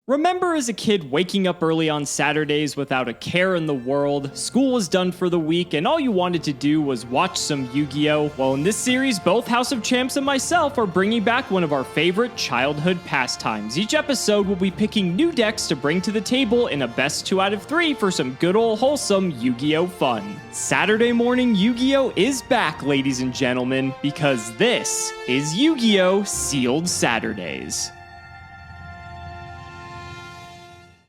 Remember as a kid waking up early on Saturdays without a care in the world, school was done for the week, and all you wanted to do was watch some Yu-Gi-Oh? Well, in this series, both House of Champs and myself are bringing back one of our favorite childhood pastimes. Each episode will be picking new decks to bring to the table in a best 2 out of 3 for some good old wholesome Yu-Gi-Oh fun. Saturday morning Yu-Gi-Oh is back, ladies and gentlemen, because this is Yu-Gi-Oh! Sealed Saturdays.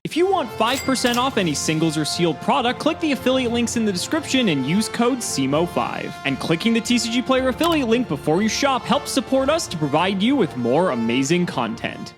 If you want 5% off any singles or sealed product, click the affiliate links in the description and use code Cimoooooo5. And clicking the TCG Player affiliate link before you shop helps support us to provide you with more amazing content.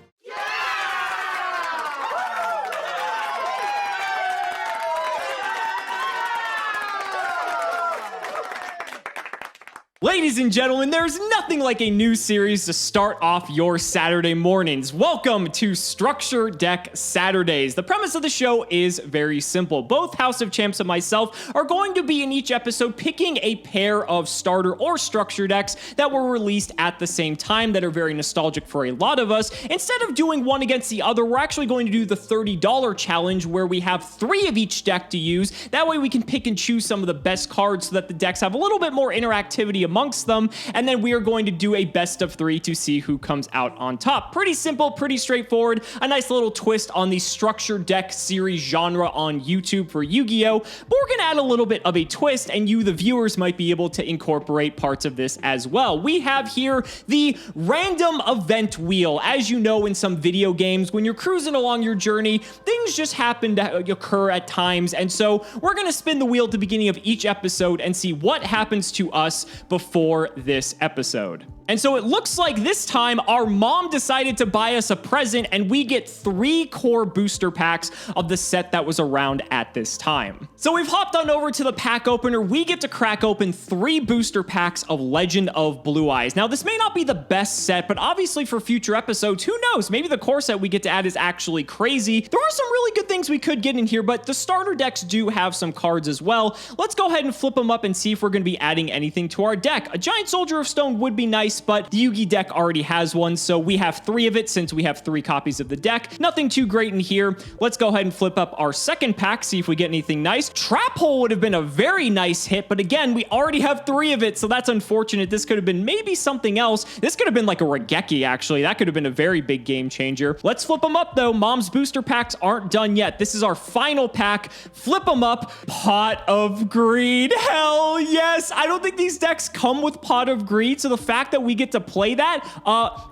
Ladies and gentlemen, there's nothing like a new series to start off your Saturday mornings. Welcome to Structure Deck Saturdays. The premise of the show is very simple. Both House of Champs and myself are going to be in each episode picking a pair of starter or structure decks that were released at the same time that are very nostalgic for a lot of us. Instead of doing one against the other, we're actually going to do the $30 challenge where we have 3 of each deck to use. That way we can pick and choose some of the best cards so that the decks have a little bit more interactivity amongst them, and then we are going to do a best of 3 to see who comes out on top. Pretty simple, pretty straightforward, a nice little twist on the structured deck series genre on YouTube for Yu-Gi-Oh! But we're gonna add a little bit of a twist, and you, the viewers, might be able to incorporate parts of this as well. We have here the random event wheel. As you know, in some video games, when you're cruising along your journey, things just happen to occur at times, and so we're gonna spin the wheel at the beginning of each episode and see what happens to us before this episode. And so it looks like this time our mom decided to buy us a present, and we get 3 core booster packs of the set that was around at this time. So we've hopped on over to the pack opener. We get to crack open 3 booster packs of Legend of Blue Eyes. Now this may not be the best set, but obviously for future episodes, who knows? Maybe the core set we get to add is actually crazy. There are some really good things we could get in here, but the starter decks do have some cards as well. Let's go ahead and flip them up and see if we're going to be adding anything to our deck. A Giant Soldier of Stone would be nice, but the Yugi deck already has one, so we have 3 of it since we have 3 copies of the deck. Nothing too great in here. Let's go ahead and flip up our second pack, see if we get anything nice. Trap Hole would have been a very nice hit, but again, we already have 3 of it, so that's unfortunate. This could have been maybe something else. This could have been like a Regeki, actually. That could have been a very big game changer. Let's flip them up, though. Mom's booster packs aren't done yet. This is our final pack. Flip them up. Pot of Greed. Hell yes! I don't think these decks come with Pot of Greed, so the fact that we get to play that,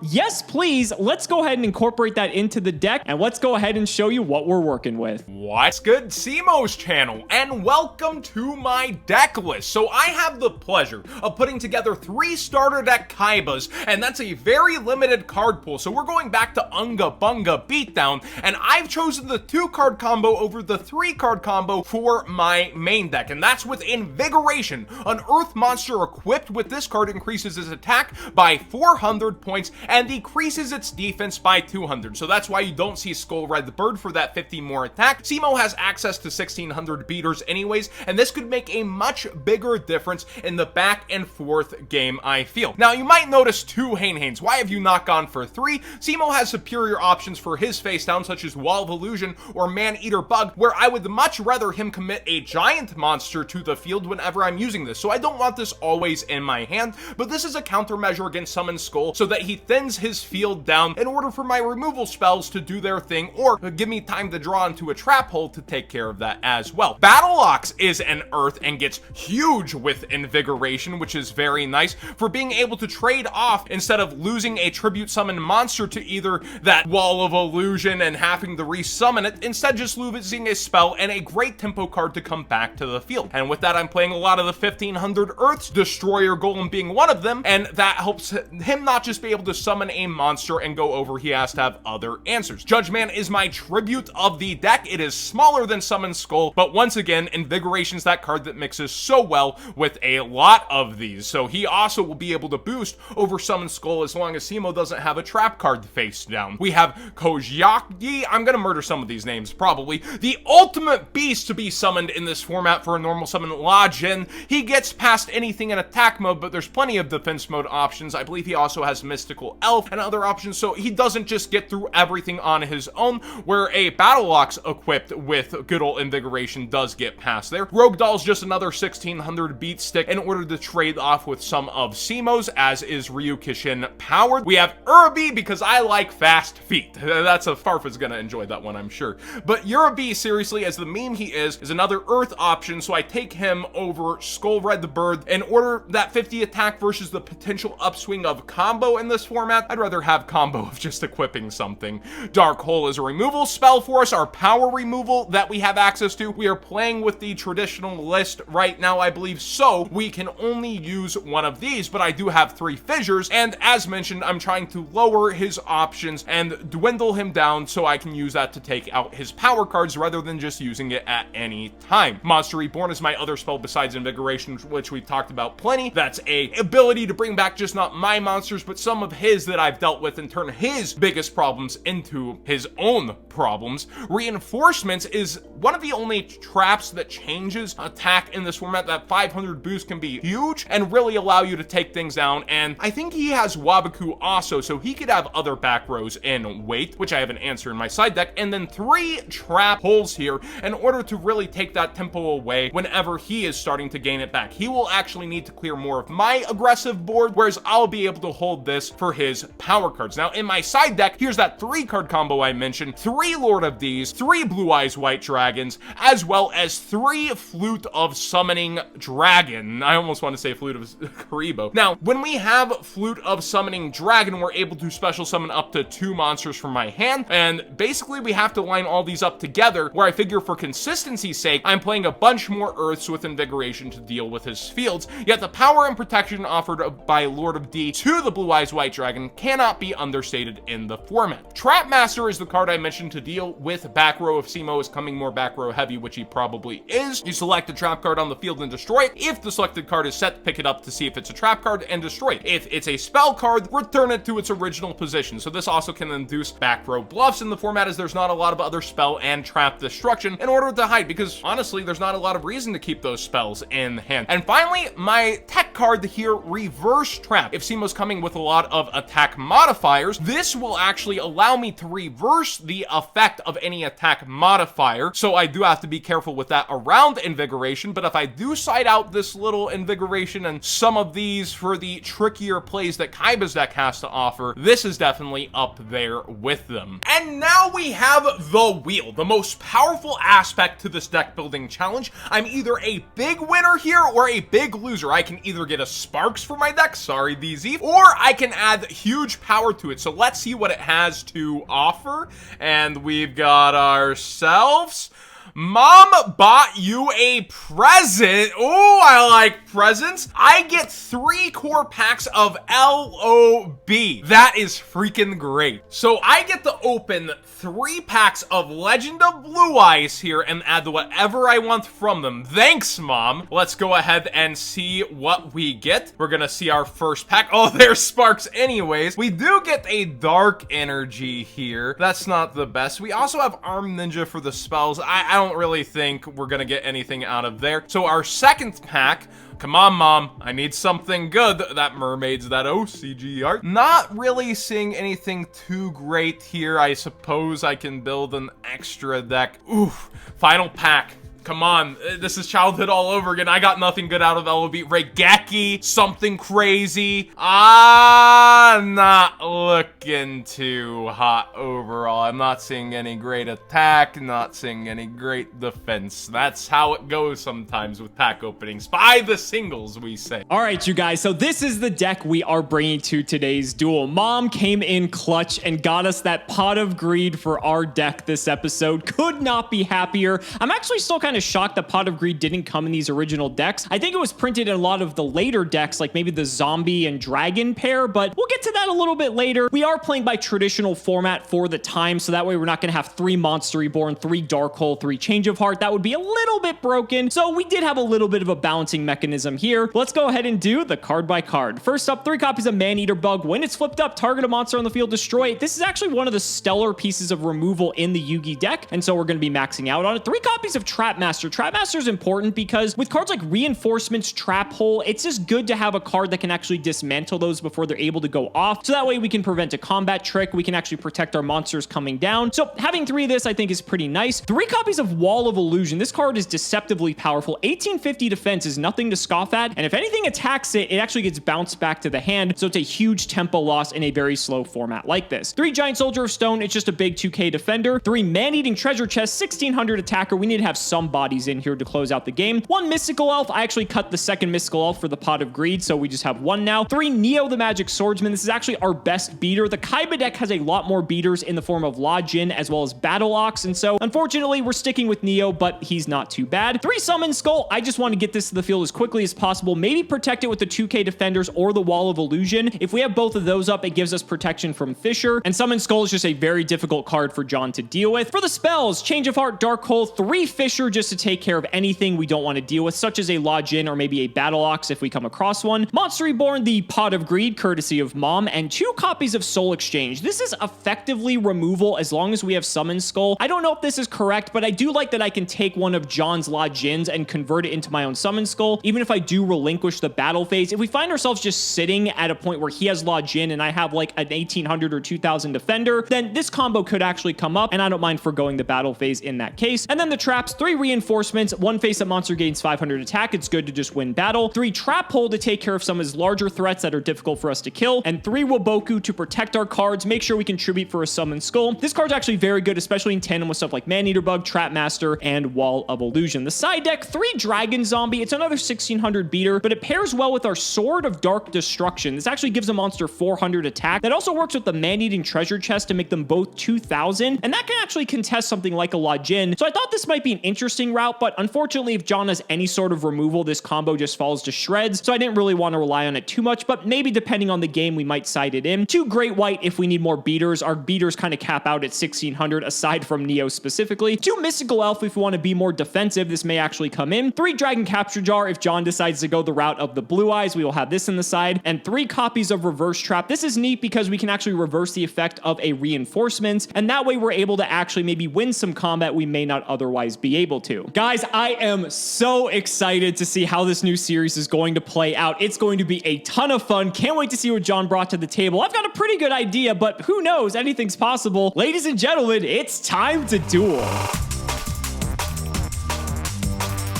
yes please, let's go ahead and incorporate that into the deck, and let's go ahead and show you what we're working with. What's good, Cimoooooo's channel, and welcome to my deck list. So I have the pleasure of putting together 3 starter deck Kaibas, and that's a very limited card pool, so we're going back to Unga Bunga Beatdown, and I've chosen the 2-card combo over the 3-card combo for my main deck, and that's with Invigoration. An Earth monster equipped with this card increases its attack by 400 points and decreases its defense by 200. So that's why you don't see Skull Red the Bird for that 50 more attack. Cimoooooo has access to 1600 beaters anyways, and this could make a much bigger difference in the back and forth game, I feel. Now you might notice 2 Hainhains. Why have you not gone for 3? Cimoooooo has superior options for his face down, such as Wall of Illusion or Man-Eater Bug, where I would much rather him commit a giant monster to the field whenever I'm using this. So I don't want this always in my hand, but this is a countermeasure against Summon Skull so that he thins his field down in order for my removal spells to do their thing, or give me time to draw into a Trap Hole to take care of that as well. Battle Ox is an Earth and gets huge with Invigoration, which is very nice for being able to trade off instead of losing a tribute summon monster to either that Wall of Illusion and having to resummon it, instead just losing a spell and a great tempo card to come back to the field. And with that, I'm playing a lot of the 1500 Earths, Destroyer Golem being one of them, and that helps him not just be able to summon a monster and go over, he has to have other answers. Judge Man is my tribute of the deck. It is smaller than Summon Skull, but once again, Invigoration's that card that mixes so well with a lot of these, so he also will be able to boost over Summon Skull as long as Cimoooooo doesn't have a trap card face down. We have Kojaki, I'm gonna murder some of these names probably, the ultimate beast to be summoned in this format for a normal summon, La Jin. He gets past anything in attack mode, but there's plenty of defense mode options options. I believe he also has Mystical Elf and other options, so he doesn't just get through everything on his own, where a Battle Ox equipped with good old Invigoration does get past there. Rogue Doll's just another 1600 beat stick in order to trade off with some of Cimoooo's, as is Ryukishin powered. We have Uraby because I like fast feet. That's a Farfa's gonna enjoy that one, I'm sure. But Uraby, seriously, as the meme he is another Earth option, so I take him over Skull Red the Bird. In order that 50 attack versus the potential upswing of combo in this format, I'd rather have combo of just equipping something. Dark Hole is a removal spell for us, our power removal that we have access to. We are playing with the traditional list right now, I believe, so we can only use one of these, but I do have 3 fissures, and as mentioned, I'm trying to lower his options and dwindle him down so I can use that to take out his power cards rather than just using it at any time. Monster Reborn is my other spell besides Invigoration, which we've talked about plenty. That's a ability to bring back just not my monsters, but some of his that I've dealt with and turn his biggest problems into his own problems. Reinforcements is one of the only traps that changes attack in this format. That 500 boost can be huge and really allow you to take things down, and I think he has Wabaku also, so he could have other back rows in weight, which I have an answer in my side deck, and then 3 trap holes here in order to really take that tempo away whenever he is starting to gain it back. He will actually need to clear more of my aggressive board, whereas I'll be able to hold this for his power cards. Now, in my side deck, here's that 3 card combo I mentioned: 3 Lord of D's, 3 Blue Eyes White Dragons, as well as 3 Flute of Summoning Dragon. I almost want to say Flute of Kaiba. Now, when we have Flute of Summoning Dragon, we're able to special summon up to 2 monsters from my hand, and basically we have to line all these up together, where I figure for consistency's sake, I'm playing a bunch more Earths with Invigoration to deal with his fields, yet the power and protection offered by Lord of D to the Blue Eyes White Dragon cannot be understated in the format. Trapmaster is the card I mentioned to deal with back row if Cimoooooo is coming more back row heavy, which he probably is. You select a trap card on the field and destroy it. If the selected card is set, pick it up to see if it's a trap card and destroy it. If it's a spell card, return it to its original position. So this also can induce back row bluffs in the format, as there's not a lot of other spell and trap destruction in order to hide, because honestly, there's not a lot of reason to keep those spells in hand. And finally, my tech card here, Reverse Trap. If Cimoooooo's coming with a lot of attack modifiers, this will actually allow me to reverse the effect of any attack modifier. So I do have to be careful with that around Invigoration, but if I do side out this little Invigoration and some of these for the trickier plays that Kaiba's deck has to offer, this is definitely up there with them. And now we have the wheel, the most powerful aspect to this deck building challenge. I'm either a big winner here or a big loser. I can either get a Sparks for my deck, sorry DZ, or I can add huge power to it. So let's see what it has to offer. And we've got ourselves... Mom bought you a present. Oh, I like presents. I get 3 core packs of LOB. That is freaking great. So I get to open 3 packs of Legend of Blue Eyes here and add whatever I want from them. Thanks, Mom. Let's go ahead and see what we get. We're gonna see our first pack. Oh, there's Sparks anyways. We do get a Dark Energy here. That's not the best. We also have Arm Ninja for the spells. I don't really think we're gonna get anything out of there. So our second pack, come on, Mom, I need something good. That mermaid's that OCG art. Not really seeing anything too great here. I suppose I can build an extra deck. Oof, final pack. Come on, this is childhood all over again. I got nothing good out of LOB. Regeki, something crazy. Not looking too hot overall. I'm not seeing any great attack, not seeing any great defense. That's how it goes sometimes with pack openings. By the singles, we say. All right, you guys, so this is the deck we are bringing to today's duel. Mom came in clutch and got us that Pot of Greed for our deck this episode. Could not be happier. I'm actually still kind of shocked that Pot of Greed didn't come in these original decks. I think it was printed in a lot of the later decks, like maybe the zombie and dragon pair, but we'll get to that a little bit later. We are playing by traditional format for the time, so that way we're not going to have 3 Monster Reborn, 3 Dark Hole, 3 Change of Heart. That would be a little bit broken, so we did have a little bit of a balancing mechanism here. Let's go ahead and do the card by card. First up, 3 copies of Man-Eater Bug. When it's flipped up, target a monster on the field, destroy it. This is actually one of the stellar pieces of removal in the Yugi deck, and so we're going to be maxing out on it. 3 copies of Trap Trapmaster. Trapmaster is important because with cards like Reinforcements, Trap Hole, it's just good to have a card that can actually dismantle those before they're able to go off. So that way we can prevent a combat trick. We can actually protect our monsters coming down. So having 3 of this, I think, is pretty nice. 3 copies of Wall of Illusion. This card is deceptively powerful. 1850 defense is nothing to scoff at. And if anything attacks it, it actually gets bounced back to the hand. So it's a huge tempo loss in a very slow format like this. 3 Giant Soldier of Stone. It's just a big 2K defender. 3 Man-Eating Treasure Chest, 1600 attacker. We need to have some bodies in here to close out the game. 1 Mystical Elf. I actually cut the second Mystical Elf for the Pot of Greed, so we just have 1 now. 3 Neo the Magic Swordsman. This is actually our best beater. The Kaiba deck has a lot more beaters in the form of La Jin as well as Battle Ox, and so unfortunately we're sticking with Neo, but he's not too bad. 3 Summon Skull. I just want to get this to the field as quickly as possible. Maybe protect it with the 2K defenders or the Wall of Illusion. If we have both of those up, it gives us protection from Fisher, and Summon Skull is just a very difficult card for John to deal with. For the spells, Change of Heart, Dark Hole, 3 Fisher just to take care of anything we don't want to deal with, such as a La Jin or maybe a Battle Ox if we come across one. Monster Reborn, the Pot of Greed, courtesy of Mom, and 2 copies of Soul Exchange. This is effectively removal as long as we have Summon Skull. I don't know if this is correct, but I do like that I can take one of John's La Jins and convert it into my own Summon Skull, even if I do relinquish the battle phase. If we find ourselves just sitting at a point where he has La Jin and I have like an 1800 or 2000 defender, then this combo could actually come up, and I don't mind forgoing the battle phase in that case. And then the traps, 3 Reinforcements, 1 face-up monster gains 500 attack. It's good to just win battle. 3 Trap Hole to take care of some of his larger threats that are difficult for us to kill, and 3 Waboku to protect our cards, make sure we contribute for a Summon Skull. This card's actually very good, especially in tandem with stuff like Man-Eater Bug, Trapmaster, and Wall of Illusion. The side deck, 3 Dragon Zombie. It's another 1600 beater, but it pairs well with our Sword of Dark Destruction. This actually gives a monster 400 attack. That also works with the Man-Eating Treasure Chest to make them both 2000, and that can actually contest something like a La Jin. So I thought this might be an interesting route, but unfortunately, if John has any sort of removal, this combo just falls to shreds, so I didn't really want to rely on it too much, but maybe depending on the game, we might side it in. 2 Great White if we need more beaters. Our beaters kind of cap out at 1600, aside from Neo specifically. 2 Mystical Elf if we want to be more defensive. This may actually come in. 3 Dragon Capture Jar if John decides to go the route of the Blue Eyes. We will have this in the side. And 3 copies of Reverse Trap. This is neat because we can actually reverse the effect of a Reinforcements, and that way we're able to actually maybe win some combat we may not otherwise be able to. Guys, I am so excited to see how this new series is going to play out. It's going to be a ton of fun. Can't wait to see what John brought to the table. I've got a pretty good idea, but who knows? Anything's possible. Ladies and gentlemen, it's time to duel.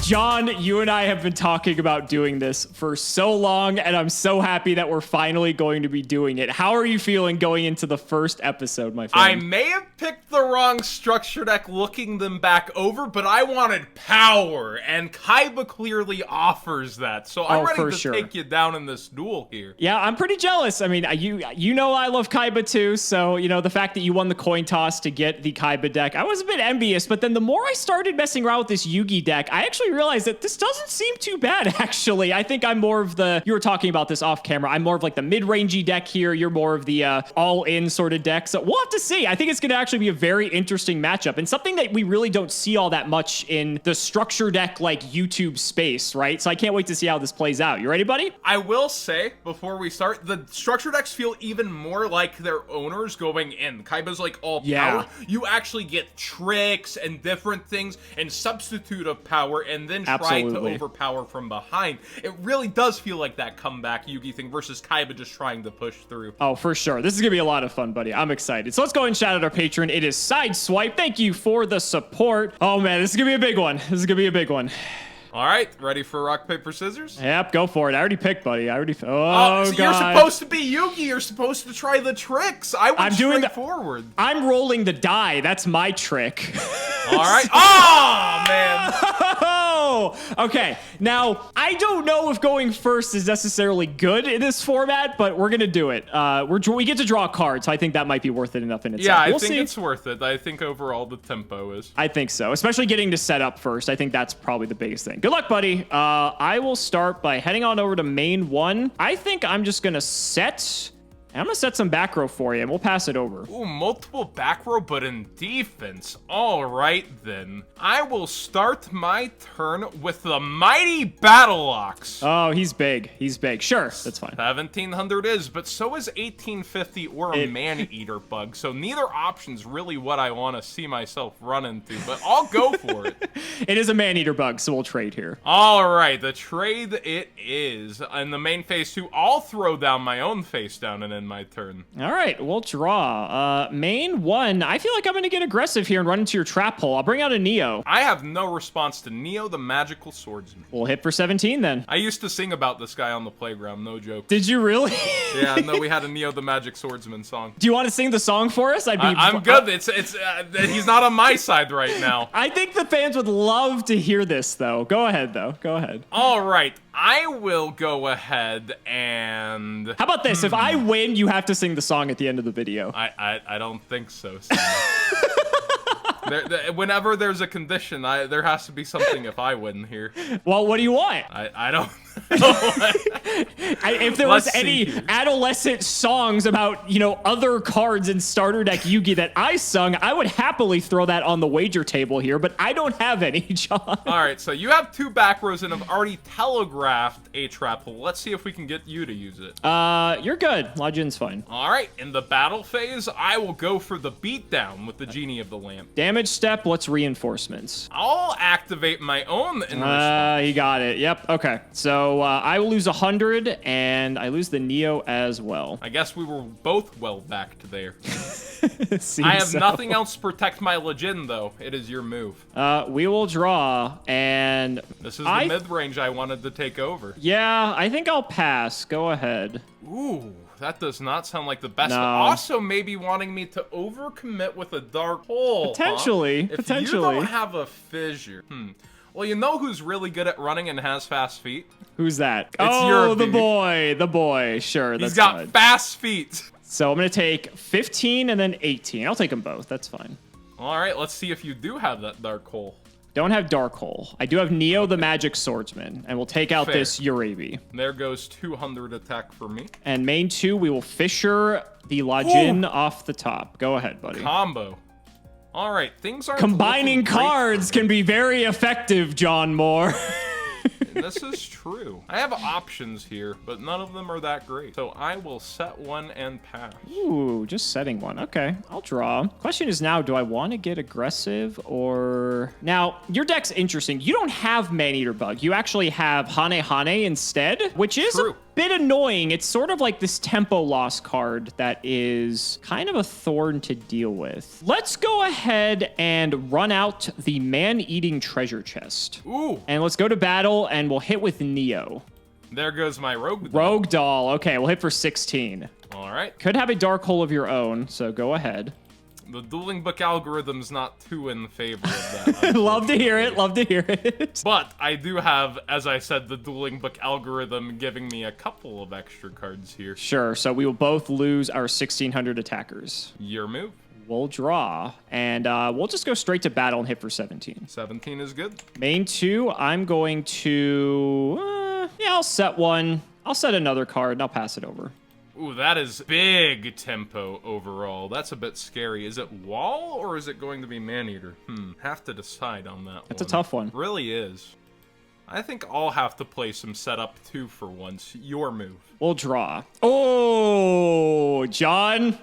John, you and I have been talking about doing this for so long, and I'm so happy that we're finally going to be doing it. How are you feeling going into the first episode, my friend? I may have picked the wrong structure deck looking them back over, but I wanted power, and Kaiba clearly offers that. So I'm ready to take you down in this duel here. Yeah, I'm pretty jealous. I mean, you know I love Kaiba too, so, you know, the fact that you won the coin toss to get the Kaiba deck, I was a bit envious, but then the more I started messing around with this Yugi deck, I actually realized that this doesn't seem too bad, actually. I think I'm more of the, you were talking about this off camera, I'm more of like the mid-rangey deck here. You're more of the all-in sort of deck. So we'll have to see. I think it's going to actually be a very interesting matchup and something that we really don't see all that much in the structure deck like YouTube space, right? So I can't wait to see how this plays out. You ready, buddy? I will say, before we start, the structure decks feel even more like their owners going in. Kaiba's like all power. You actually get tricks and different things and substitute of power and then try to overpower from behind. It really does feel like that comeback Yugi thing versus Kaiba just trying to push through. Oh, for sure. This is gonna be a lot of fun, buddy. I'm excited. So let's go ahead and shout out our patron. It is Sideswipe. Thank you for the support. Oh man, this is gonna be a big one. This is gonna be a big one. All right, ready for rock, paper, scissors? Yep, go for it. I already picked, buddy. I already... So you're supposed to be Yugi. You're supposed to try the tricks. I went straight forward. I'm rolling the die. That's my trick. All right. Oh, man. Okay, now, I don't know if going first is necessarily good in this format, but we're going to do it. We get to draw a card, so I think that might be worth it enough in itself. Yeah, I think it's worth it. I think overall the tempo is. I think so, especially getting to set up first. I think that's probably the biggest thing. Good luck, buddy. I will start by heading on over to main 1. I think I'm just going to set And I'm going to set some back row for you, and we'll pass it over. Ooh, multiple back row, but in defense. All right, then. I will start my turn with the mighty Battle Ox. Oh, he's big. He's big. Sure, that's fine. 1700 is, but so is 1850 or a man-eater bug, so neither option's really what I want to see myself run into, but I'll go for it. It is a man-eater bug, so we'll trade here. All right, the trade it is. In the main phase 2, I'll throw down my own face down and end my turn. All right, we'll draw. Main 1, I feel like I'm going to get aggressive here and run into your trap hole. I'll bring out a Neo. I have no response to Neo the Magical Swordsman. We'll hit for 17 then. I used to sing about this guy on the playground, no joke. Did you really? Yeah, no, we had a Neo the Magic Swordsman song. Do you want to sing the song for us? I'm good. He's not on my side right now. I think the fans would love to hear this, though. Go ahead, though. Go ahead. All right, I will go ahead and... How about this? If I win, you have to sing the song at the end of the video. I don't think so, whenever there's a condition, there has to be something if I win here. Well, what do you want? I don't know. If there was any adolescent songs about, other cards in starter deck Yugi that I sung, I would happily throw that on the wager table here, but I don't have any, John. All right, so you have 2 back rows and have already telegraphed a trap hole. Let's see if we can get you to use it. You're good. Lodgin's fine. All right, in the battle phase, I will go for the beatdown with the Genie of the Lamp. Damage step, what's reinforcements? I'll activate my own in response. You got it. Yep. Okay. So I will lose 100, and I lose the Neo as well. I guess we were both well backed there. I have nothing else to protect my Legend, though. It is your move. We will draw, and... This is the mid-range I wanted to take over. Yeah, I think I'll pass. Go ahead. Ooh, that does not sound like the best. No. But also maybe wanting me to overcommit with a dark hole. Potentially. Huh? Potentially. If you don't have a fissure. Well, you know who's really good at running and has fast feet? Who's that? It's the boy. Sure, He's got fast feet. So I'm going to take 15 and then 18. I'll take them both. That's fine. All right, let's see if you do have that dark hole. Don't have Dark Hole. I do have Neo the Magic Swordsman, and we'll take out this Urabi. There goes 200 attack for me. And main 2, we will Fissure the Lajin off the top. Go ahead, buddy. Combo. All right, things aren't Combining cards can be very effective, John Moore. This is true. I have options here, but none of them are that great. So I will set one and pass. Ooh, just setting one. Okay, I'll draw. Question is now, do I want to get aggressive or... Now, your deck's interesting. You don't have Man-Eater Bug. You actually have Hane Hane instead, which is a bit annoying. It's sort of like this tempo loss card that is kind of a thorn to deal with. Let's go ahead and run out the Man-Eating Treasure Chest. Ooh. And let's go to battle, and we'll hit with Neo. There goes my Rogue Doll. Rogue Doll. Okay, we'll hit for 16. All right. Could have a Dark Hole of your own, so go ahead. The dueling book algorithm's not too in favor of that. Love to hear it. Love to hear it. But I do have, as I said, the dueling book algorithm giving me a couple of extra cards here. Sure. So we will both lose our 1,600 attackers. Your move. We'll draw, and we'll just go straight to battle and hit for 17. 17 is good. Main 2, I'm going to... yeah, I'll set one. I'll set another card, and I'll pass it over. Ooh, that is big tempo overall. That's a bit scary. Is it wall or is it going to be Man-Eater? Have to decide on that one. That's a tough one. It really is. I think I'll have to play some setup too for once. Your move. We'll draw. Oh, John.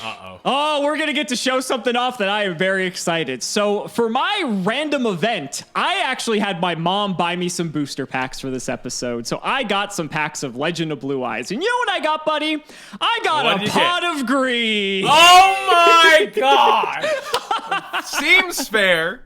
Uh-oh. Oh, we're going to get to show something off that I am very excited. So for my random event, I actually had my mom buy me some booster packs for this episode. So I got some packs of Legend of Blue Eyes. And you know what I got, buddy? I got a pot of greed. Oh my god. Seems fair.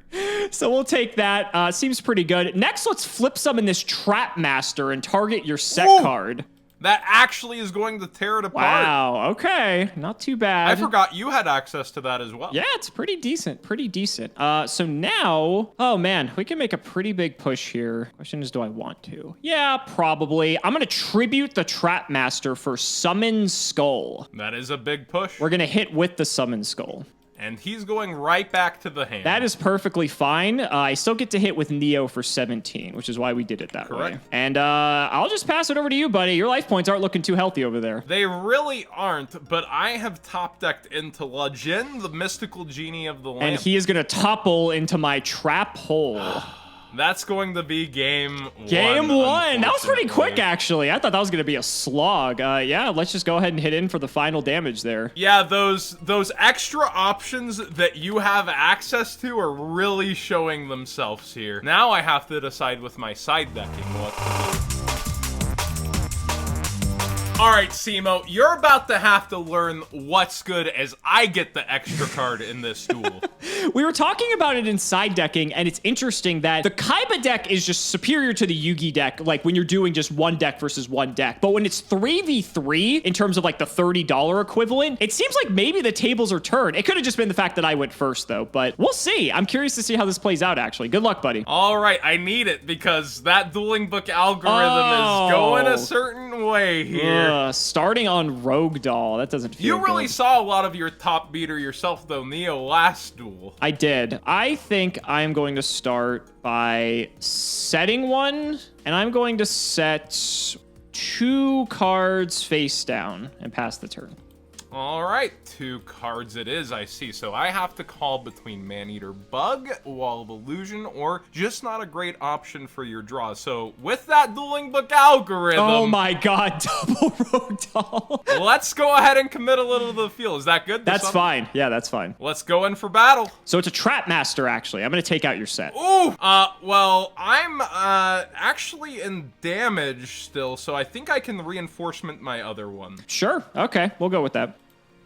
So we'll take that. Seems pretty good. Next, let's flip some in this Trap Master and target your set card. That actually is going to tear it apart. Wow, okay. Not too bad. I forgot you had access to that as well. Yeah, it's pretty decent. Pretty decent. So now, oh man, we can make a pretty big push here. Question is, do I want to? Yeah, probably. I'm going to tribute the Trap Master for Summon Skull. That is a big push. We're going to hit with the Summon Skull. And he's going right back to the hand. That is perfectly fine. I still get to hit with Neo for 17, which is why we did it that way. And I'll just pass it over to you, buddy. Your life points aren't looking too healthy over there. They really aren't, but I have top decked into La Jinn, the mystical genie of the lamp. And he is going to topple into my trap hole. That's going to be game one. Game one. That was pretty quick, actually. I thought that was going to be a slog. Yeah, let's just go ahead and hit in for the final damage there. Yeah, those extra options that you have access to are really showing themselves here. Now I have to decide with my side decking what to do. All right, Cimoooo, you're about to have to learn what's good as I get the extra card in this duel. We were talking about it in side decking, and it's interesting that the Kaiba deck is just superior to the Yugi deck, like when you're doing just one deck versus one deck. But when it's 3v3, in terms of like the $30 equivalent, it seems like maybe the tables are turned. It could have just been the fact that I went first, though, but we'll see. I'm curious to see how this plays out, actually. Good luck, buddy. All right, I need it because that dueling book algorithm is going a certain way here. Starting on Rogue Doll. That doesn't feel You really good. saw a lot of your top beater yourself, though, Neo, last duel. I did. I think I'm going to start by setting one, and I'm going to set 2 cards face down and pass the turn. All right, 2 cards it is, I see. So I have to call between Maneater Bug, Wall of Illusion, or just not a great option for your draw. So with that dueling book algorithm... Oh my god, double Rogue Doll. Let's go ahead and commit a little to the field. Is that good? That's fine. Yeah, that's fine. Let's go in for battle. So it's a Trap Master, actually. I'm going to take out your set. Ooh! Well, I'm actually in damage still, so I think I can reinforcement my other one. Sure. Okay, we'll go with that.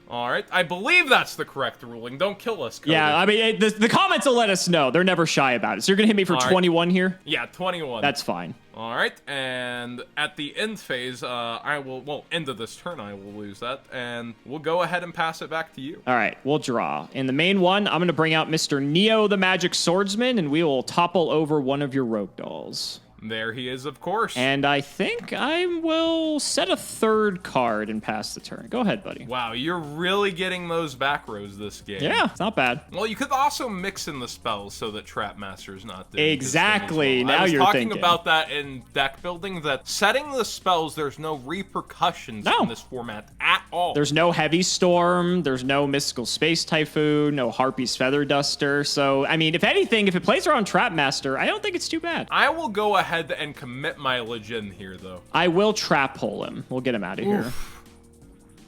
All right, I believe that's the correct ruling. Don't kill us, Cody. Yeah, I mean, the comments will let us know. They're never shy about it. So you're going to hit me for 21 here? Yeah, 21. That's fine. All right, and at the end phase, end of this turn, I will lose that, and we'll go ahead and pass it back to you. All right, we'll draw. In the main one, I'm going to bring out Mr. Neo the Magic Swordsman, and we will topple over one of your Rogue Dolls. There he is, of course. And I think I will set a 3rd card and pass the turn. Go ahead, buddy. Wow, you're really getting those back rows this game. Yeah, it's not bad. Well, you could also mix in the spells so that Trap Master's not doing exactly. Well. Now you're thinking. I was talking about that in deck building, that setting the spells, there's no repercussions in this format at all. There's no Heavy Storm. There's no Mystical Space Typhoon. No Harpy's Feather Duster. So, I mean, if anything, if it plays around Trap Master, I don't think it's too bad. I will go ahead and commit my Legend here, though. I will trap hole him. We'll get him out of here.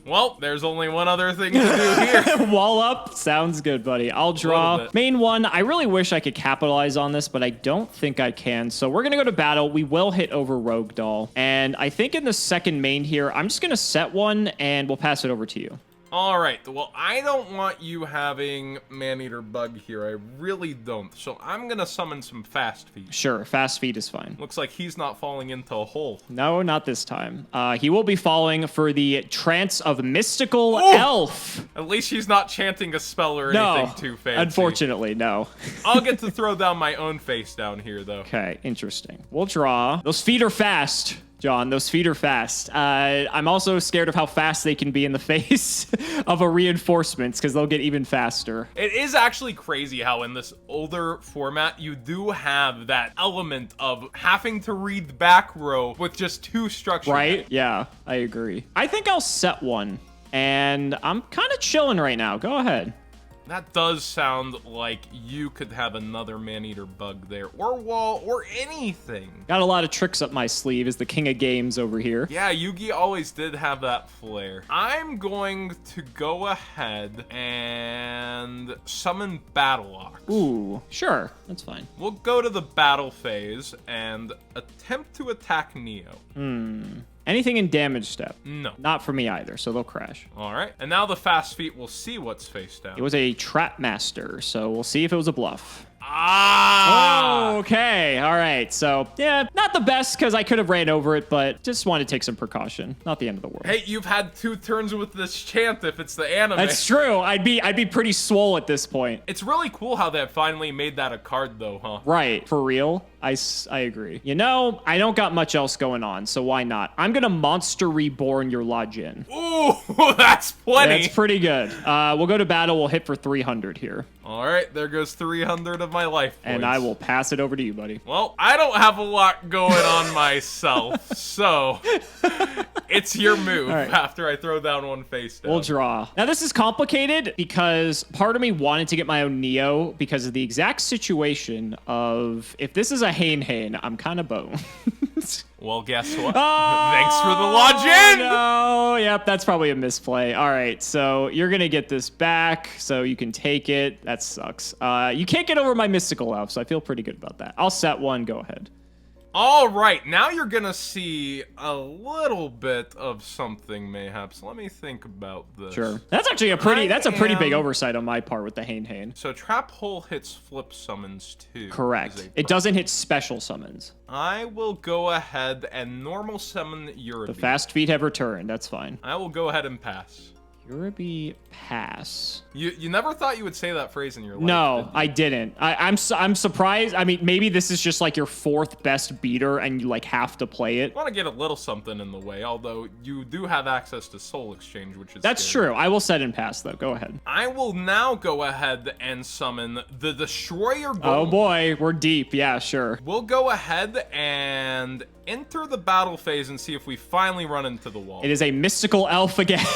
Well, there's only one other thing to do here. Wall up. Sounds good, buddy. I'll draw. Main one. I really wish I could capitalize on this, but I don't think I can. So we're going to go to battle. We will hit over Rogue Doll. And I think in the second main here, I'm just going to set one, and we'll pass it over to you. All right, well, I don't want you having Maneater Bug here. I really don't. So I'm going to summon some Fast Feet. Sure, Fast Feet is fine. Looks like he's not falling into a hole. No, not this time. He will be falling for the Trance of Mystical Elf. At least he's not chanting a spell or anything too fancy. Unfortunately, no. I'll get to throw down my own face down here, though. Okay, interesting. We'll draw. Those feet are fast. John, those feet are fast. I'm also scared of how fast they can be in the face of a reinforcements, because they'll get even faster. It is actually crazy how in this older format, you do have that element of having to read the back row with just 2 structures. Right? Yeah, I agree. I think I'll set one, and I'm kind of chilling right now. Go ahead. That does sound like you could have another Maneater Bug there, or Wall, or anything. Got a lot of tricks up my sleeve as the king of games over here. Yeah, Yugi always did have that flair. I'm going to go ahead and summon Battle Ox. Ooh, sure. That's fine. We'll go to the battle phase and attempt to attack Neo. Anything in damage step? No. Not for me either, so they'll crash. All right. And now the Fast Feet will see what's face down. It was a Trap Master, so we'll see if it was a bluff. Ah! Okay, all right. So, yeah, not the best because I could have ran over it, but just wanted to take some precaution. Not the end of the world. Hey, you've had 2 turns with this chant if it's the anime. That's true. I'd be pretty swole at this point. It's really cool how they finally made that a card, though, huh? Right, for real. I agree. You know, I don't got much else going on, so why not? I'm gonna Monster Reborn your Lajin. Ooh, that's plenty. That's pretty good. We'll go to battle. We'll hit for 300 here. All right, there goes 300 of my life points. And I will pass it over to you, buddy. Well, I don't have a lot going on myself, so it's your move after I throw down 1 face down. We'll draw. Now, this is complicated because part of me wanted to get my own Neo because of the exact situation of if this is a Hain, I'm kind of boned. Well, guess what? Oh, Thanks for the lodge in! No, yep, that's probably a misplay. All right, so you're going to get this back, so you can take it. That sucks. You can't get over my Mystical Elf, so I feel pretty good about that. I'll set 1. Go ahead. All right, now you're gonna see a little bit of something, mayhaps. Let me think about this. Sure. That's actually a pretty big oversight on my part with the Hain. So Trap Hole hits flip summons too. Correct. It doesn't hit special summons. I will go ahead and normal summon Yugi. The fast feet have returned. That's fine. I will go ahead and pass. Yugi pass. You never thought you would say that phrase in your life. No, I didn't. I'm surprised. I mean, maybe this is just like your 4th best beater and you like have to play it. I want to get a little something in the way, although you do have access to Soul Exchange, which is That's true. I will set and pass though. Go ahead. I will now go ahead and summon the Destroyer Golem. Oh boy, we're deep. Yeah, sure. We'll go ahead and enter the battle phase and see if we finally run into the wall. It is a Mystical Elf again.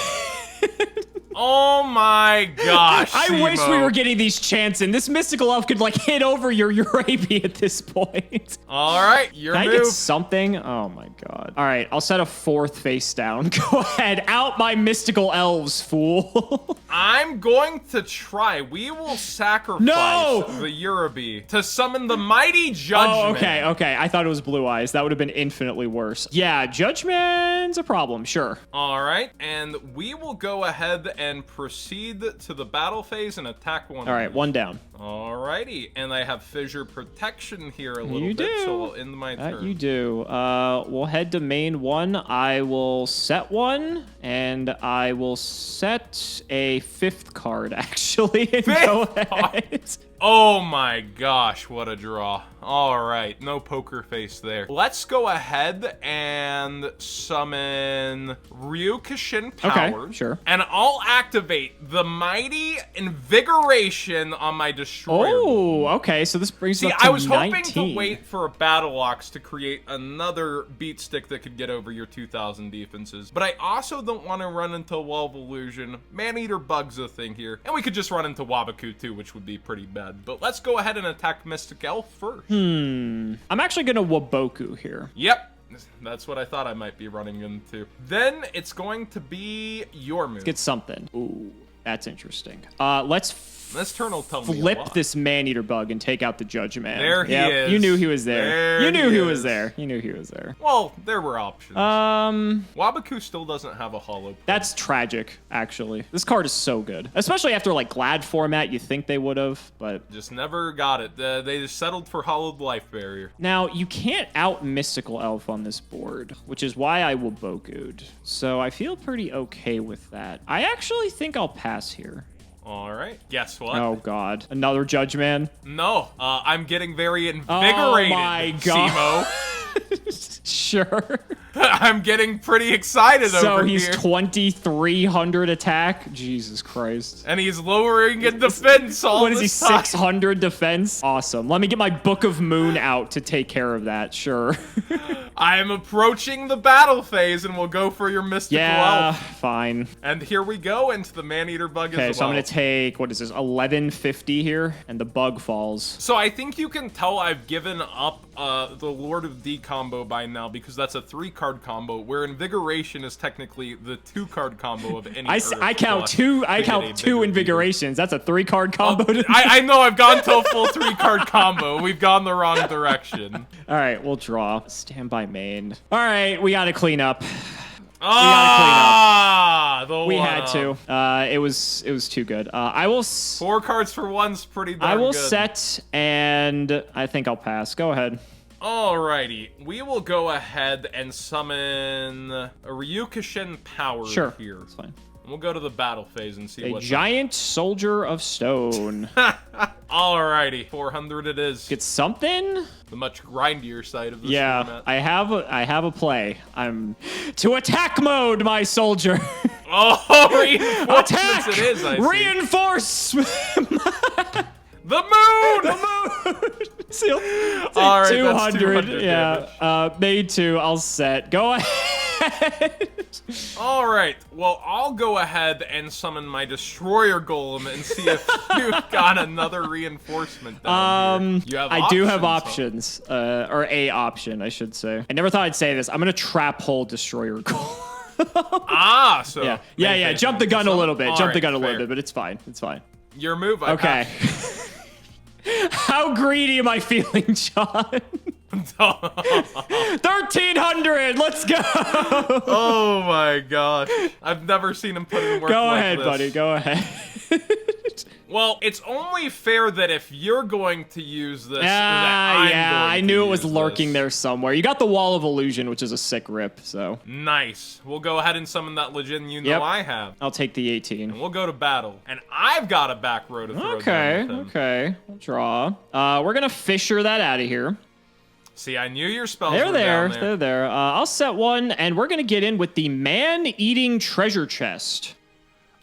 Oh my gosh, I wish we Cimoooo. were getting these chants in. This Mystical Elf could like hit over your Urabi at this point. All right, your Can move. I get something? Oh my god. All right, I'll set a 4th face down. Go ahead. Out my Mystical Elves, fool. I'm going to try. We will sacrifice the Urabi to summon the Mighty Judgment. Oh, okay. I thought it was Blue Eyes. That would have been infinitely worse. Yeah, Judgment's a problem, sure. All right, and we will go ahead and proceed to the battle phase and attack 1. All right, 1 down. Alrighty, and I have Fissure Protection here a little You bit, do. so I'll end my turn. You do. We'll head to main 1. I will set 1, and I will set a 5th card, actually. And go ahead. Oh my gosh, what a draw. All right, no poker face there. Let's go ahead and summon Ryukushin Powers. Okay, sure. And I'll activate the Mighty Invigoration on my Destroyer. Oh, okay, so this brings See, us up to I was 19. hoping to wait for a Battle Ox to create another beat stick that could get over your 2,000 defenses. But I also don't want to run into Wall of Illusion. Man-Eater Bug's a thing here. And we could just run into Wabaku too, which would be pretty bad. But let's go ahead and attack Mystic Elf first. I'm actually going to Waboku here. Yep. That's what I thought I might be running into. Then it's going to be your move. Let's get something. Ooh, that's interesting. Let's This turn will tell me a flip lot. this Man-Eater Bug and take out the Judgment. There he is. You knew he was there. There you knew he he was is. there. You knew he was there. Well, there were options. Wabaku still doesn't have a hollow point. That's tragic, actually. This card is so good. Especially after, like, Glad format, you think they would have, but... Just never got it. They just settled for Hollowed Life Barrier. Now, you can't out Mystical Elf on this board, which is why I Waboku'd. So I feel pretty okay with that. I actually think I'll pass here. All right. Guess what? Oh, God. Another Judgment? No. I'm getting very invigorated, Oh, my God. Cimoooo. Sure. I'm getting pretty excited So over he's here. 2,300 attack? Jesus Christ. And he's lowering in defense all What is he, this time. 600 defense? Awesome. Let me get my Book of Moon out to take care of that, sure. I am approaching the battle phase, and we'll go for your Mystical Yeah, Elf. fine. And here we go into the Man-Eater Bug as well. Okay, so I'm going to take, what is this, 1150 here, and the bug falls. So I think you can tell I've given up the Lord of D combo by now, because that's a 3-card combo, where Invigoration is technically the 2-card combo of any I count two Invigorations. That's a 3-card combo. I know, I've gone to a full 3-card combo. We've gone the wrong direction. All right, we'll draw. Stand by main. All right, we got to clean up. We had to. It was too good. I will. 4 cards for one's pretty darn good. I will set, and I think I'll pass. Go ahead. Alrighty, we will go ahead and summon a Ryukushin Power here. That's fine. We'll go to the battle phase and see what's a giant soldier of stone. Alrighty, 400 it is. Get something? The much grindier side of this format. I have a play. I'm to attack mode, my soldier. Oh, reinforcements attack! It is, I see. Reinforce! The moon! The moon! Seal. All right, 200. Yeah. Made 2. I'll set. Go ahead. All right. Well, I'll go ahead and summon my destroyer golem and see if you've got another reinforcement down here. You have I do have options, or a option, I should say. I never thought I'd say this. I'm gonna trap hole destroyer golem. So yeah. Jump the gun a little bit. Jump the gun a fair. little bit, but it's fine. It's fine. Your move. Okay. How greedy am I feeling, John? 1300. Let's go. Oh my gosh. I've never seen him put in work Go like ahead, this. buddy. Go ahead. Well, it's only fair that if you're going to use this, I knew it was lurking there somewhere. You got the Wall of Illusion, which is a sick rip, so. Nice. We'll go ahead and summon that legend I have. I'll take the 18. And we'll go to battle. And I've got a back row to throw down with him. Okay. We'll draw. We're gonna Fisher that out of here. See, I knew your spells They're were there. down there. They're there. I'll set one, and we're gonna get in with the Man-Eating Treasure Chest.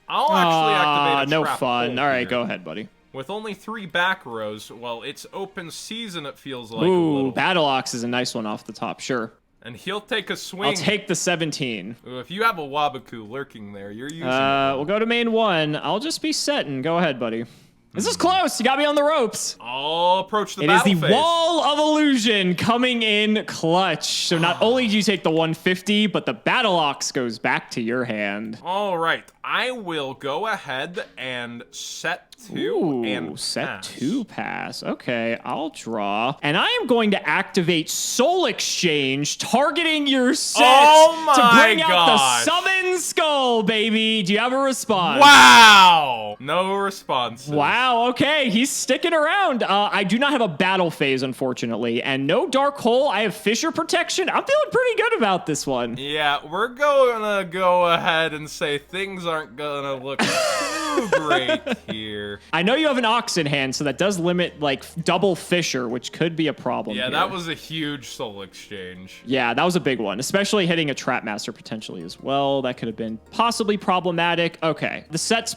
I'll actually activate a no trap fun. hole All right, here. go ahead, buddy. With only 3 back rows, well, it's open season, it feels like a Ooh, little. Battle Ox is a nice one off the top, sure. And he'll take a swing. I'll take the 17. Ooh, if you have a Wabaku lurking there, you're using it. We'll go to main 1. I'll just be setting. Go ahead, buddy. This is close. You got me on the ropes. I'll approach the battle battle phase. It is the Wall of Illusion coming in clutch. So not only do you take the 150, but the Battle Ox goes back to your hand. All right. I will go ahead and set 2 and set pass. 2 pass. Okay, I'll draw. And I am going to activate Soul Exchange, targeting your set to bring out the Summon Skull, baby. Do you have a response? Wow. No response. Wow, okay. He's sticking around. I do not have a battle phase, unfortunately. And no Dark Hole. I have Fissure Protection. I'm feeling pretty good about this one. Yeah, we're gonna go ahead and say things aren't gonna look too great here. I know you have an Ox in hand, so that does limit, like, double Fissure, which could be a problem Yeah, here. that was a huge Soul Exchange. Yeah, that was a big one, especially hitting a Trap Master potentially as well. That could have been possibly problematic. Okay, the set's,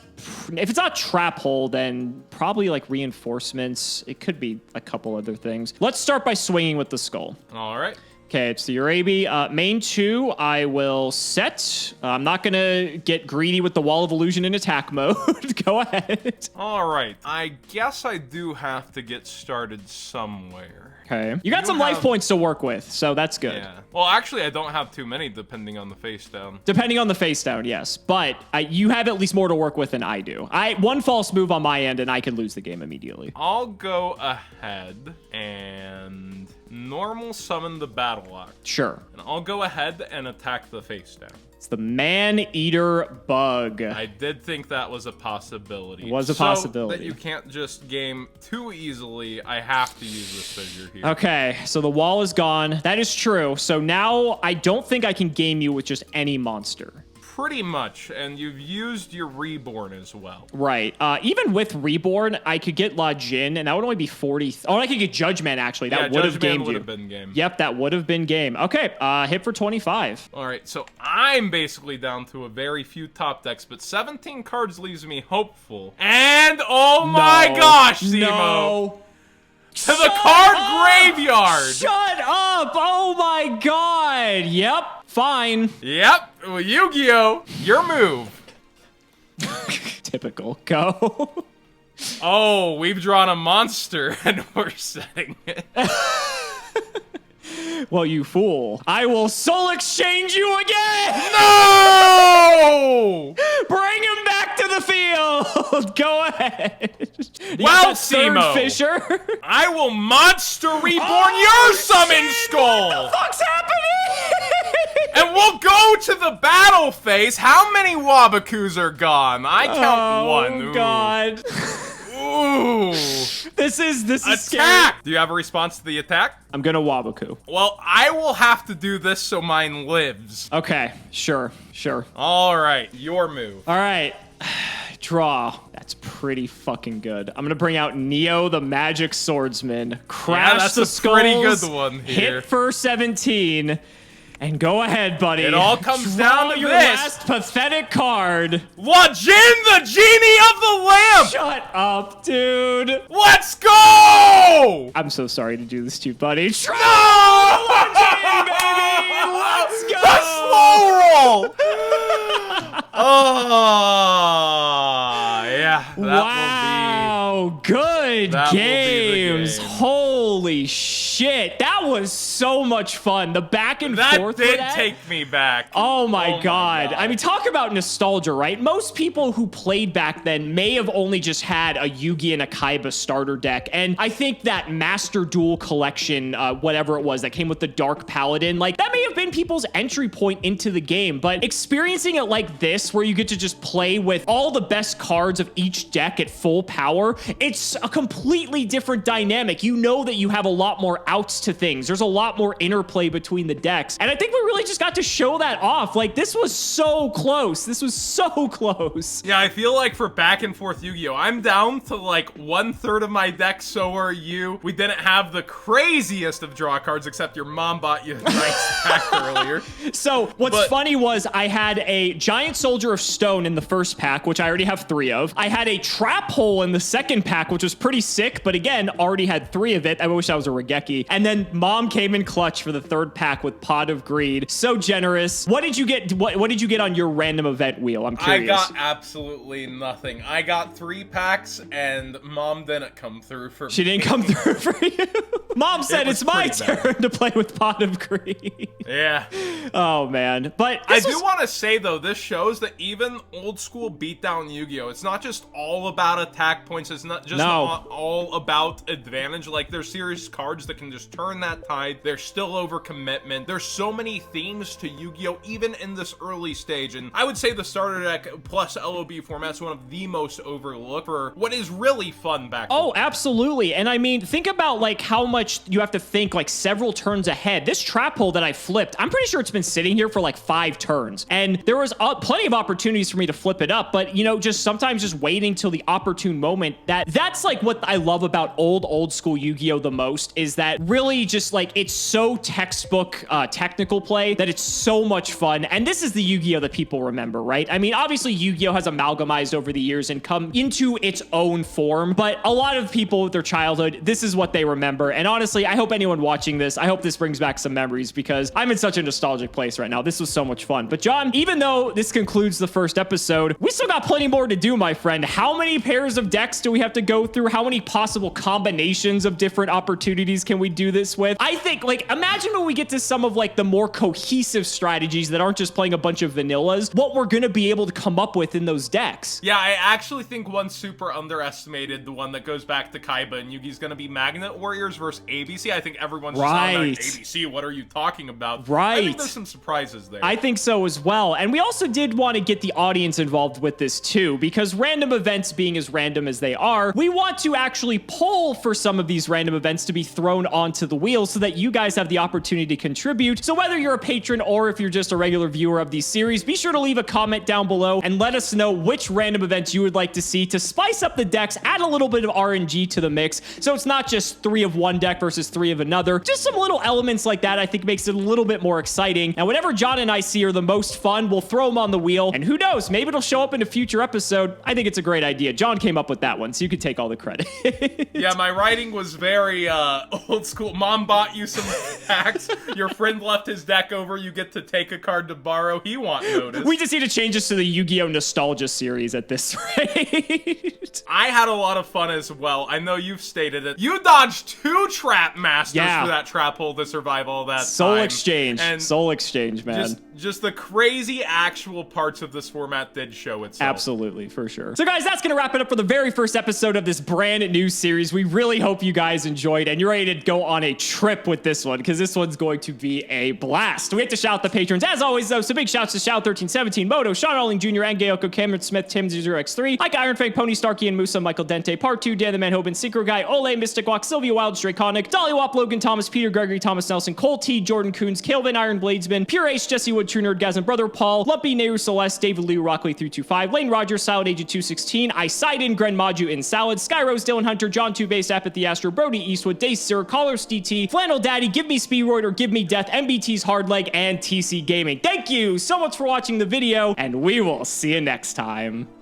if it's not Trap Hole, then probably like reinforcements. It could be a couple other things. Let's start by swinging with the skull. All right. Okay, it's the Urabi. Main 2, I will set. I'm not going to get greedy with the Wall of Illusion in attack mode. Go ahead. All right. I guess I do have to get started somewhere. Okay. You got some life points to work with, so that's good. Yeah. Well, actually, I don't have too many depending on the face down. Depending on the face down, yes. But you have at least more to work with than I do. One false move on my end, and I could lose the game immediately. I'll go ahead and normal summon the Battle Ox. Sure. And I'll go ahead and attack the face down. It's the Man-Eater Bug. I did think that was a possibility. It was a possibility. So that you can't just game too easily, I have to use this figure here. Okay, so the wall is gone. That is true. So now I don't think I can game you with just any monster. Pretty much, and you've used your Reborn as well. Right. Even with Reborn, I could get La Jin, and that would only be 40. Oh, I could get Judgment, actually. That would have gamed you. would have been game. Yep, that would have been game. Okay, hit for 25. All right, so I'm basically down to a very few top decks, but 17 cards leaves me hopeful. And, oh my gosh, Cimoooo! No. To the card graveyard! Shut up! Oh my god! Yep, fine. Yep, well, Yu-Gi-Oh! Your move. Typical. Go. Oh, we've drawn a monster and we're setting it. Well, you fool. I will Soul Exchange you again! No! Bring him back to the field! Go ahead. Well, Cimoooo. Fisher. I will Monster Reborn your Summon Skull! What the fuck's happening? And we'll go to the battle phase. How many Wabakoos are gone? I count one. Oh, God. Ooh. This is Attack! scary. Do you have a response to the attack? I'm gonna Wabakoo. Well, I will have to do this so mine lives. Okay, sure. All right, your move. All right. Draw. That's pretty fucking good. I'm gonna bring out Neo the Magic Swordsman. Crash that's the a skulls. pretty good one here. Hit for 17. And go ahead, buddy. It all comes Draw down to your this. last pathetic card. Lajin, the genie of the lamp! Shut up, dude. Let's go! I'm so sorry to do this to you, buddy. No! Lajin, baby! Let's go! The slow roll! Oh, yeah. Wow, good that will be the games. game. Holy shit. That was so much fun. The back and forth That for did that. take me back. Oh my god. I mean, talk about nostalgia, right? Most people who played back then may have only just had a Yugi and a Kaiba starter deck. And I think that Master Duel collection, whatever it was, that came with the Dark Paladin, like that may have been people's entry point into the game. But experiencing it like this, where you get to just play with all the best cards of each deck at full power, it's a completely different dynamic. You know that you have a lot more outs to things. There's a lot more interplay between the decks. And I think we really just got to show that off. Like, this was so close. This was so close. Yeah, I feel like for back and forth Yu-Gi-Oh! I'm down to like 1/3 of my deck, so are you. We didn't have the craziest of draw cards, except your mom bought you a nice pack earlier. So what's funny was I had a Giant Soldier of Stone in the first pack, which I already have 3 of. I had a Trap Hole in the second pack, which was pretty sick, but again, already had 3 of it. I wish I was a Regeki. And then Mom came in clutch for the third pack with Pot of Greed. So generous. What did you get? What did you get on your random event wheel? I'm curious. I got absolutely nothing. I got 3 packs, and Mom didn't come through for me. She didn't come through for you. Mom said it's my turn to play with Pot of Greed. Yeah. Oh, man. But I do want to say, though, this shows that even old school beatdown Yu-Gi-Oh! It's not just all about attack points. It's not just all about advantage. Like, there's serious cards that can just turn that tide. There's still over commitment. There's so many themes to Yu-Gi-Oh! Even in this early stage. And I would say the starter deck plus LOB format is one of the most overlooked for what is really fun back then. Oh, absolutely. And I mean, think about like how much you have to think like several turns ahead. This Trap Hole that I flipped, I'm pretty sure it's been sitting here for like 5 turns. And there was plenty of opportunities for me to flip it up. But, you know, just sometimes just waiting till the opportune moment. That's like what I love about old school Yu-Gi-Oh! The most, is that really just like it's so textbook technical play that it's so much fun. And this is the Yu-Gi-Oh! That people remember, right? I mean, obviously Yu-Gi-Oh! Has amalgamized over the years and come into its own form. But a lot of people with their childhood, this is what they remember. And honestly, I hope anyone watching this, I hope this brings back some memories, because I'm in such a nostalgic place right now. This was so much fun. But John, even though this concludes the first episode, we still got plenty more to do, my friend. How many pairs of decks do we have to go through? How many possible combinations of different opportunities can we do this with? I think, like, imagine when we get to some of like the more cohesive strategies that aren't just playing a bunch of vanillas, what we're gonna be able to come up with in those decks. Yeah, I actually think one super underestimated, the one that goes back to Kaiba and Yugi's gonna be Magnet Warriors versus ABC. I think everyone's just on like, ABC, what are you talking about? Right. I think there's some surprises there. I think so as well. And we also did want to get the audience involved with this too, because random events being as random as they are, we want to actually pull for some of these random events to be thrown onto the wheel so that you guys have the opportunity to contribute. So whether you're a patron or if you're just a regular viewer of these series, be sure to leave a comment down below and let us know which random events you would like to see to spice up the decks, add a little bit of RNG to the mix. So it's not just 3 of one deck versus 3 of another. Just some little elements like that I think makes it a little bit more exciting. Now, whatever John and I see are the most fun, we'll throw them on the wheel. And who knows, maybe it'll show up in a future episode. I think it's a great idea. John came up with that one, so you could take all the credit. Yeah, my writing was very old school. Mom bought you some packs. Your friend left his deck over. You get to take a card to borrow. He won't notice. We just need to change this to the Yu-Gi-Oh! Nostalgia series at this rate. I had a lot of fun as well. I know you've stated it. You dodged 2 Trap Masters for that Trap Hole to survive all that Soul time. Exchange. And Soul Exchange, man. Just the crazy actual parts of this format did show itself. Absolutely, for sure. So guys, that's going to wrap it up for the very first episode of this brand brand new series. We really hope you guys enjoyed and you're ready to go on a trip with this one because this one's going to be a blast. We have to shout the patrons as always though, so big shouts to Shout1317, Moto, Sean Alling Jr., and Gayoko, Cameron Smith, Tim0x3, Mike Iron Fang, Pony Starkey and Musa, Michael Dente, Part 2, Dan the Man Hoban, Secret Guy, Ole, Mystic Walk, Sylvia Wild, Draconic, Dolly Wop, Logan Thomas, Peter Gregory, Thomas Nelson, Cole T, Jordan Coons, Calvin Iron Bladesman, Pure Ace, Jesse Wood, True Nerdgasm, Brother Paul, Lumpy, Nehru Celeste, David Liu, Rockley 325, Lane Rogers, Salad Agent 216, I Sidon, Gren Maju in Salad, Skyrose, Dylan Hunter, John 2 Base, App at the Astro, Brody Eastwood, Dace Sir, Callers DT, Flannel Daddy, Give Me Speedroid or Give Me Death, MBT's Hard Leg, and TC Gaming. Thank you so much for watching the video, and we will see you next time.